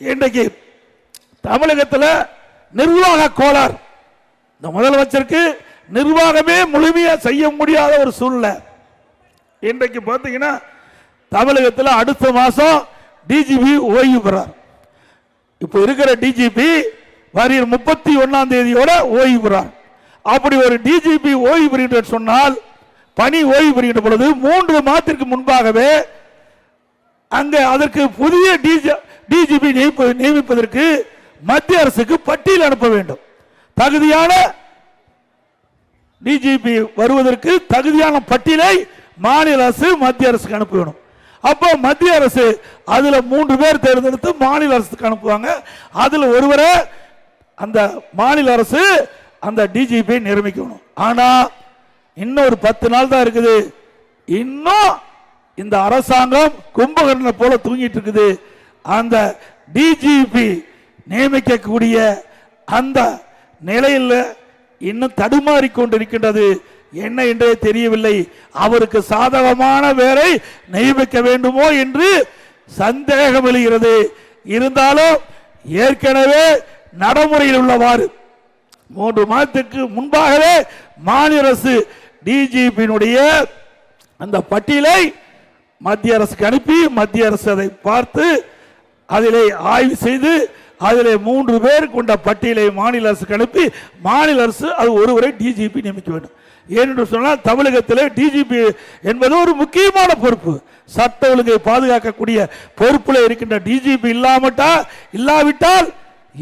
இன்றைக்கு தமிழகத்தில் நிர்வாக கோளாறு. இந்த முதலமைச்சருக்கு நிர்வாகமே முழுமையா செய்ய முடியாத ஒரு சூழ்நிலை. இன்றைக்கு பார்த்தீங்கன்னா தமிழகத்தில் அடுத்த மாசம் டிஜிபி ஓய்வு பெறார். இப்ப இருக்கிற டிஜிபி வருகிற 31 ஓய்வு பெறார். அப்படி ஒரு டிஜிபி ஓய்வு பெறுகின்ற சொன்னால் பணி ஓய்வு பெறுகின்ற பொழுது 3 மாதத்திற்கு முன்பாகவே அங்க அதற்கு புதிய டிஜிபி நியமிப்பதற்கு மத்திய அரசுக்கு பட்டியல் அனுப்ப வேண்டும். தகுதியான டிஜிபி வருவதற்கு தகுதியான பட்டியலை மாநில அரசு மத்திய அரசுக்கு அனுப்ப வேண்டும். அப்போ மத்திய அரசு அதுல 3 பேர் தேர்ந்தெடுத்து மாநில அரசுக்கு அனுப்புவாங்க. அதுல ஒருவரை அந்த மாநில அரசு அந்த டிஜிபி நியமிக்கணும். ஆனா இன்னொரு 10 நாள் தான் இருக்குது. இன்னும் இந்த அரசாங்கம் கும்பகர்ணனை போல தூங்கிட்டு இருக்குது. அந்த டிஜிபி நியமிக்கக்கூடிய அந்த நிலையில் இன்னும் தடுமாறி கொண்டிருக்கின்றது. என்ன என்றே தெரியவில்லை. அவருக்கு சாதகமான வேலை நியமிக்க வேண்டுமோ என்று சந்தேகம் எழுகிறது. இருந்தாலும் ஏற்கனவே நடைமுறையில் உள்ளவாறு 3 மாதத்துக்கு முன்பாகவே மாநில அரசு டிஜிபியினுடைய அந்த பட்டியலை மத்திய அரசுக்கு அனுப்பி மத்திய அரசு அதை பார்த்து அதிலே ஆய்வு செய்து அதிலே 3 பேர் கொண்ட பட்டியலை மாநில அரசுக்கு அனுப்பி மாநில அரசு அது ஒருவரை டிஜிபி நியமிக்க வேண்டும். ஏனென்று சொன்னால் தமிழகத்தில் டிஜிபி என்பது ஒரு முக்கியமான பொறுப்பு. சட்ட ஒழுங்கை பாதுகாக்கக்கூடிய பொறுப்பில் இருக்கின்ற டிஜிபி இல்லாவிட்டால்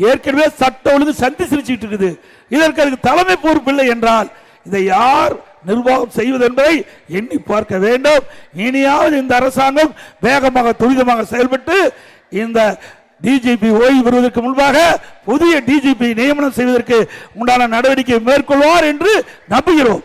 ஏற்கனவே சட்ட ஒழுங்கு சந்தி சிரிச்சுட்டு இருக்குது. இதற்கு அதுக்கு தலைமை பொறுப்பு இல்லை என்றால் இதை யார் நிர்வாகம் செய்வது என்பதை எண்ணி பார்க்க வேண்டும். இனியாவது இந்த அரசாங்கம் வேகமாக துரிதமாக செயல்பட்டு இந்த டிஜிபி ஓய்வு பெறுவதற்கு முன்பாக புதிய டிஜிபி நியமனம் செய்வதற்கு உண்டான நடவடிக்கை மேற்கொள்வார் என்று நம்புகிறோம்.